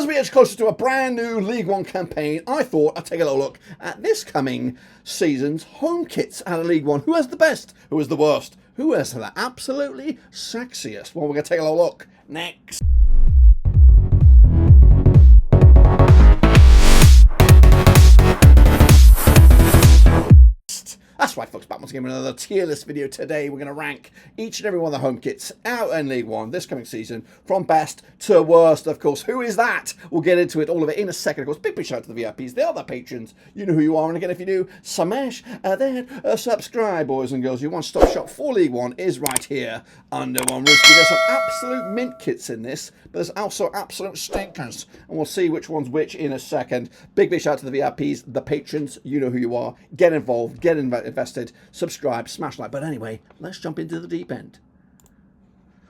As we edge closer to a brand new League One campaign, I thought I'd take a little look at this coming season's home kits out of League One. Who has the best? Who has the worst? Who has the absolutely sexiest? Well, we're going to take a little look next. That's right, folks, back once again with another tier list video. Today we're going to rank each and every one of the home kits out in League One this coming season from best to worst. Of course, who is that? We'll get into it, all of it in a second. Of course, big shout out to the VIPs, the other patrons. You know who you are, and again, if you do, smash that subscribe, boys and girls. Your one-stop shop for League One is right here under one roof. There's some absolute mint kits in this, but there's also absolute stinkers, and we'll see which one's which in a second. Big shout out to the VIPs, the patrons. You know who you are. Get involved, get invested, subscribe, smash like. But anyway, let's jump into the deep end.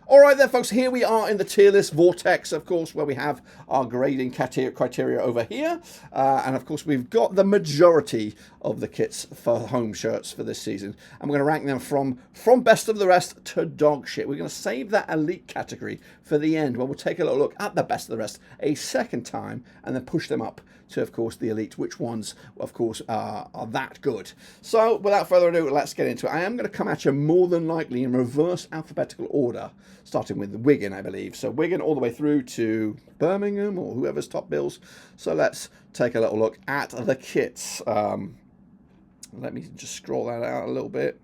Alright then, folks, here we are in the tier list vortex, of course, where we have our grading criteria over here. And of course, we've got the majority of the kits for home shirts for this season. And we're going to rank them from best of the rest to dog shit. We're going to save that elite category for the end, where we'll take a little look at the best of the rest a second time and then push them up to, of course, the elite, which ones, of course, are that good. So, without further ado, let's get into it. I am going to come at you more than likely in reverse alphabetical order, starting with Wigan, I believe. So, Wigan all the way through to Birmingham or whoever's top bills. So, let's take a little look at the kits. Let me just scroll that out a little bit.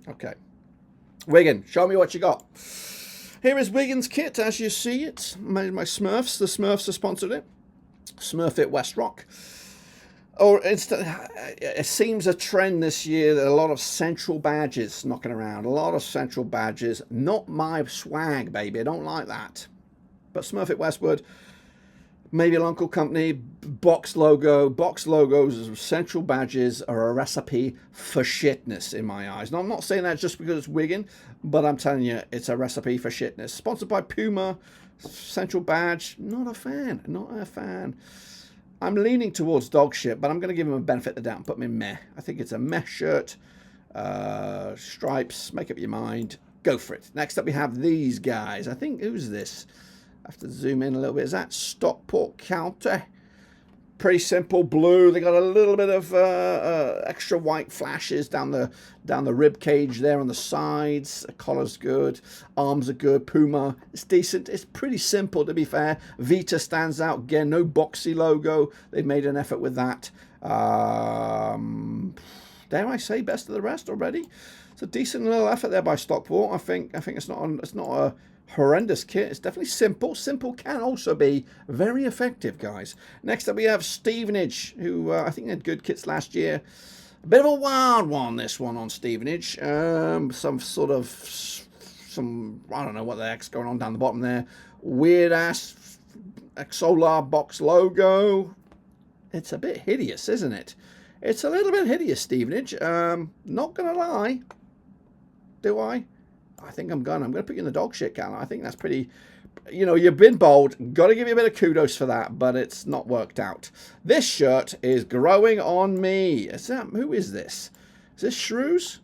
Okay. Wigan, show me what you got. Here is Wigan's kit, as you see it. Made my Smurfs. The Smurfs have sponsored it. Smurfit Westrock. It seems a trend this year that a lot of central badges knocking around. A lot of central badges. Not my swag, baby. I don't like that. But Smurfit Westwood, maybe a local company, box logo. Box logos, central badges are a recipe for shitness in my eyes. Now, I'm not saying that just because it's Wigan, but I'm telling you, it's a recipe for shitness. Sponsored by Puma. Central badge, not a fan, not a fan. I'm leaning towards dog shit, but I'm going to give him a benefit of the doubt and put him in meh. I think it's a meh shirt. Stripes, make up your mind. Go for it. Next up, we have these guys. I think, who's this? I have to zoom in a little bit. Is that Stockport County? Pretty simple blue. They got a little bit of extra white flashes down the rib cage there on the sides. The collar's good. Arms are good. Puma. It's decent. It's pretty simple, to be fair. Vita stands out again. No boxy logo. They've made an effort with that. Dare I say best of the rest already? It's a decent little effort there by Stockport. I think it's not a horrendous kit. It's definitely simple. Simple can also be very effective, guys. End up we have Stevenage, who I think had good kits last year. A bit of a wild one, this one on Stevenage. Some I don't know what the heck's going on down the bottom there. Weird ass Solar box logo. It's a bit hideous, isn't it? It's a little bit hideous, Stevenage. Not gonna lie. Do I? I think I'm going to put you in the dog shit can. I think that's pretty, you know, you've been bold. Got to give you a bit of kudos for that, but it's not worked out. This shirt is growing on me. Who is this? Is this Shrews?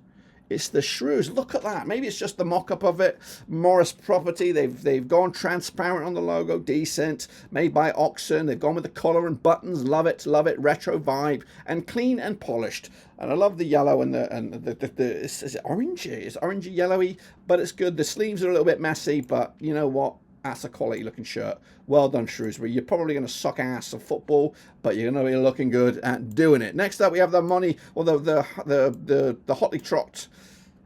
It's the Shrews. Look at that. Maybe it's just the mock-up of it. Morris Property. They've gone transparent on the logo. Decent. Made by Oxen. They've gone with the collar and buttons. Love it. Love it. Retro vibe. And clean and polished. And I love the yellow and it's orange. It's orangey yellowy, but it's good. The sleeves are a little bit messy, but you know what? That's a quality looking shirt. Well done, Shrewsbury. You're probably going to suck ass of football, but you're going to be looking good at doing it. Next up, we have the money, or the hotly tropped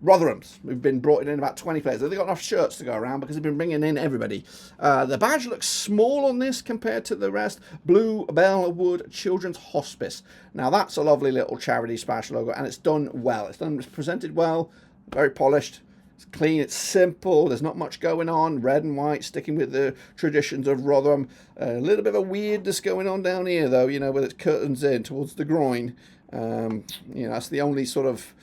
Rotherhams. We've been brought in about 20 players. They've got enough shirts to go around because they've been bringing in everybody. The badge looks small on this compared to the rest. Blue Bellwood Children's Hospice. Now that's a lovely little charity splash logo, and it's done well. It's presented well, very polished. It's clean, it's simple, there's not much going on. Red and white, sticking with the traditions of Rotherham. A little bit of a weirdness going on down here, though, you know, with its curtains in towards the groin. You know, that's the only sort of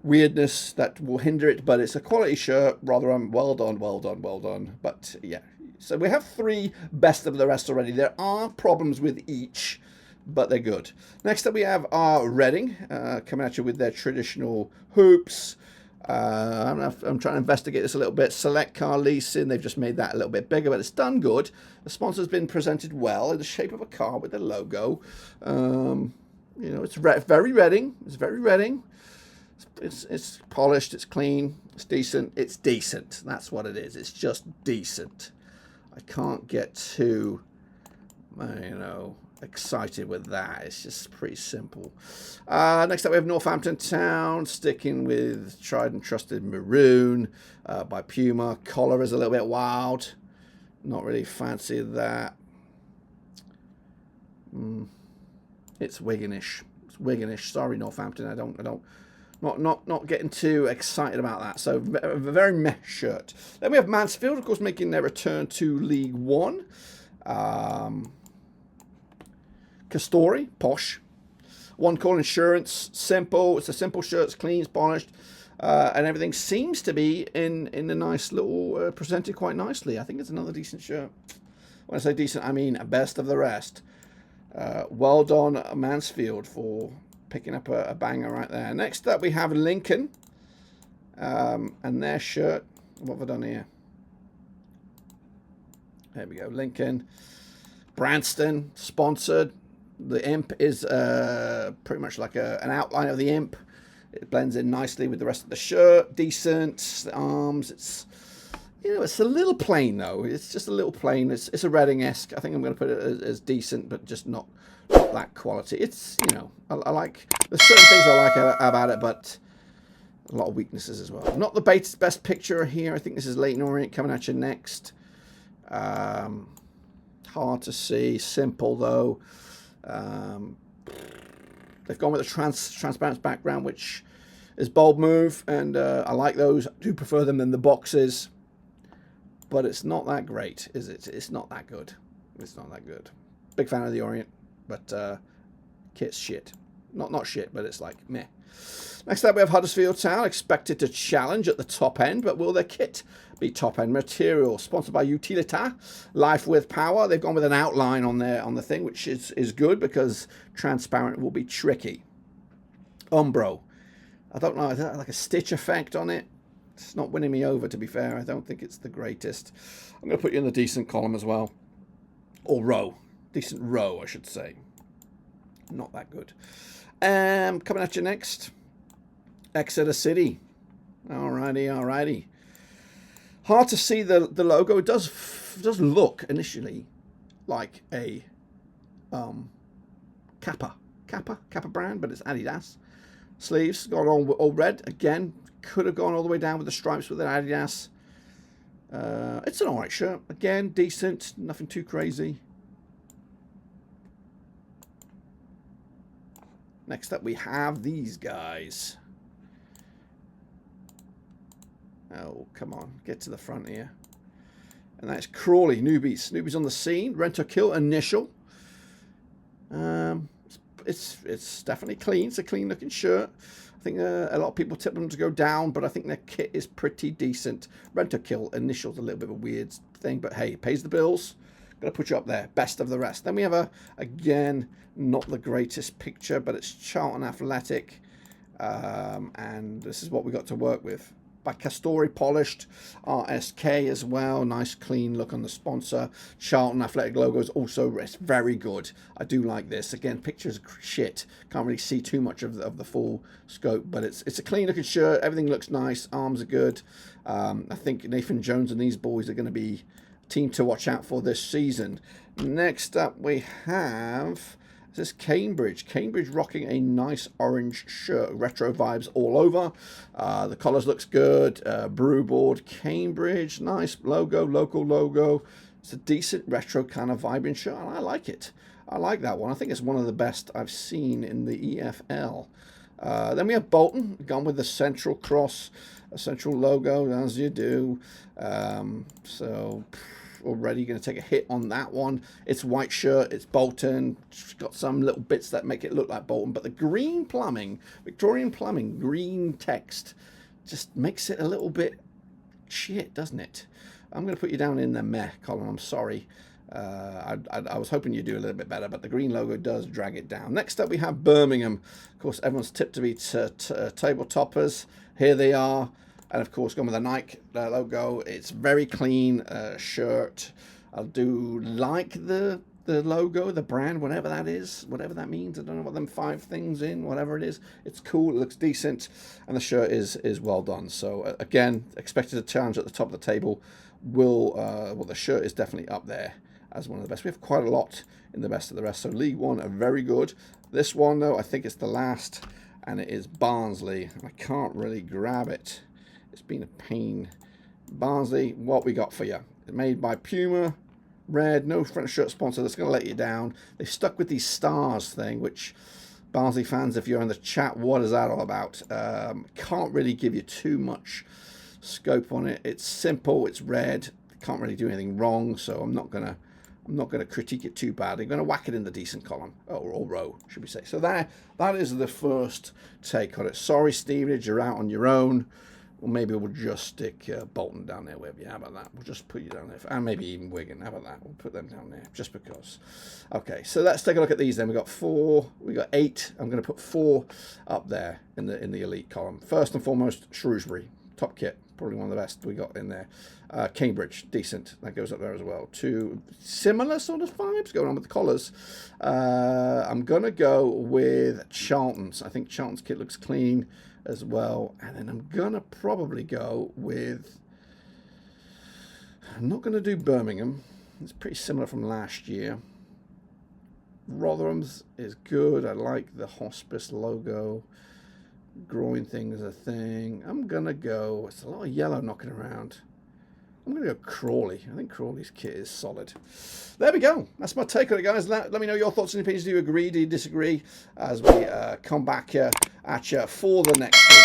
weirdness that will hinder it, but it's a quality shirt. Rotherham, well done, well done, well done. But, yeah, so we have 3 best of the rest already. There are problems with each, but they're good. Next up, we have our Reading, coming at you with their traditional hoops. I'm trying to investigate this a little bit. Select car leasing, they've just made that a little bit bigger, but it's done good. The sponsor's been presented well in the shape of a car with the logo. You know, it's very Reading. It's very Reading. It's polished. It's clean. It's decent. It's decent. That's what it is. It's just decent. I can't get too, you know, excited with that. It's just pretty simple. Next up we have Northampton Town, sticking with tried and trusted maroon by Puma. Collar is a little bit wild, not really fancy that. It's Wiganish. It's Wiganish. Sorry, Northampton. I don't not getting too excited about that. So a very meh shirt. Then we have Mansfield, of course, making their return to League One. Castori, posh. One Call Insurance, simple. It's a simple shirt. It's clean, it's polished, and everything seems to be in a nice little presented quite nicely. I think it's another decent shirt. When I say decent, I mean best of the rest. Well done, Mansfield, for picking up a banger right there. Next up, we have Lincoln, and their shirt. What have I done here? There we go. Lincoln, Branston, sponsored. The imp is pretty much like an outline of the imp. It blends in nicely with the rest of the shirt. Decent. The arms, it's, you know, it's a little plain though. It's just a little plain. It's a Reading-esque. I think I'm going to put it as decent, but just not that quality. It's, you know, I like, there's certain things I like about it, but a lot of weaknesses as well. Not the best picture here. I think this is Leyton Orient coming at you next. Hard to see. Simple though. They've gone with a transparent background, which is bold move, and I like those. I do prefer them than the boxes, but it's not that great, is it? It's not that good. It's not that good. Big fan of the Orient, but kit's shit. Not shit, but it's like meh. Next up, we have Huddersfield Town, expected to challenge at the top end, but will their kit be top end material? Sponsored by Utilita, Life with Power. They've gone with an outline on the thing, which is good because transparent will be tricky. Umbro, I don't know, like a stitch effect on it. It's not winning me over, to be fair. I don't think it's the greatest. I'm going to put you in the decent column as well, or row, decent row, I should say. Not that good. Coming at you next, Exeter City. Alrighty. Hard to see the logo. It does look initially like a Kappa brand, but it's Adidas. Sleeves gone on all red again. Could have gone all the way down with the stripes with an Adidas. It's an alright shirt. Again, decent. Nothing too crazy. Next up, we have these guys. Oh, come on. Get to the front here. And that's Crawley, Newbies. Newbies on the scene. Rent-A-Kill initial. It's definitely clean. It's a clean-looking shirt. I think a lot of people tip them to go down, but I think their kit is pretty decent. Rent-A-Kill initial's a little bit of a weird thing, but hey, it pays the bills. Going to put you up there. Best of the rest. Then we have again, not the greatest picture, but it's Charlton Athletic. And this is what we got to work with. By Castori, polished. RSK as well. Nice clean look on the sponsor. Charlton Athletic logo is also very good. I do like this. Again, pictures shit. Can't really see too much of the full scope, but it's a clean looking shirt. Everything looks nice. Arms are good. I think Nathan Jones and these boys are going to be a team to watch out for this season. Next up we have... This is Cambridge. Cambridge rocking a nice orange shirt. Retro vibes all over. The colours looks good. Brew board. Cambridge. Nice logo. Local logo. It's a decent retro kind of vibing shirt. And I like it. I like that one. I think it's one of the best I've seen in the EFL. Then we have Bolton. Gone with the central cross. A central logo, as you do. Already going to take a hit on that one. It's white shirt. It's Bolton. It's got some little bits that make it look like Bolton, but the green plumbing, Victorian plumbing, green text, just makes it a little bit shit, doesn't it? I'm going to put you down in the meh column. I'm sorry. I was hoping you'd do a little bit better, but the green logo does drag it down. Next up, we have Birmingham. Of course, everyone's tipped to be table toppers. Here they are. And of course, going with the Nike logo. It's very clean shirt. I do like the logo, the brand, whatever that is, whatever that means. I don't know what them 5 things in, whatever it is. It's cool, it looks decent, and the shirt is well done. So again, expected a challenge at the top of the table. Well, the shirt is definitely up there as one of the best. We have quite a lot in the best of the rest. So League One are very good. This one, though, I think it's the last, and it is Barnsley. I can't really grab it. It's been a pain. Barnsley, what we got for you? It's made by Puma. Red, no front shirt sponsor. That's going to let you down. They've stuck with these stars thing, which Barnsley fans, if you're in the chat, what is that all about? Can't really give you too much scope on it. It's simple. It's red. Can't really do anything wrong, so I'm not gonna critique it too badly. I'm gonna whack it in the decent column or row, should we say? So that is the first take on it. Sorry, Stevenage, you're out on your own. Or maybe we'll just stick Bolton down there, wherever you. How about that? We'll just put you down there. And maybe even Wigan. How about that? We'll put them down there, just because. Okay, so let's take a look at these then. We got 4, we got 8. I'm going to put 4 up there in the elite column. First and foremost, Shrewsbury. Top kit. Probably one of the best we got in there. Cambridge, decent. That goes up there as well. 2 similar sort of vibes going on with the collars. I'm going to go with Charlton's. I think Charlton's kit looks clean as well. And then I'm going to probably go with... I'm not going to do Birmingham. It's pretty similar from last year. Rotherham's is good. I like the hospice logo. Groin thing is a thing. I'm going to go... It's a lot of yellow knocking around. I'm going to go Crawley. I think Crawley's kit is solid. There we go. That's my take on it, guys. Let me know your thoughts and opinions. Do you agree? Do you disagree? As we come back at you for the next quiz.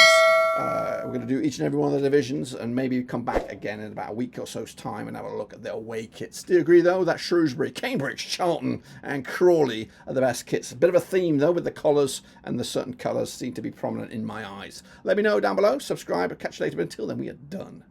We're going to do each and every one of the divisions and maybe come back again in about a week or so's time and have a look at the away kits. Do you agree, though, that Shrewsbury, Cambridge, Charlton and Crawley are the best kits? A bit of a theme, though, with the collars, and the certain colours seem to be prominent in my eyes. Let me know down below. Subscribe. I'll catch you later. But until then, we are done.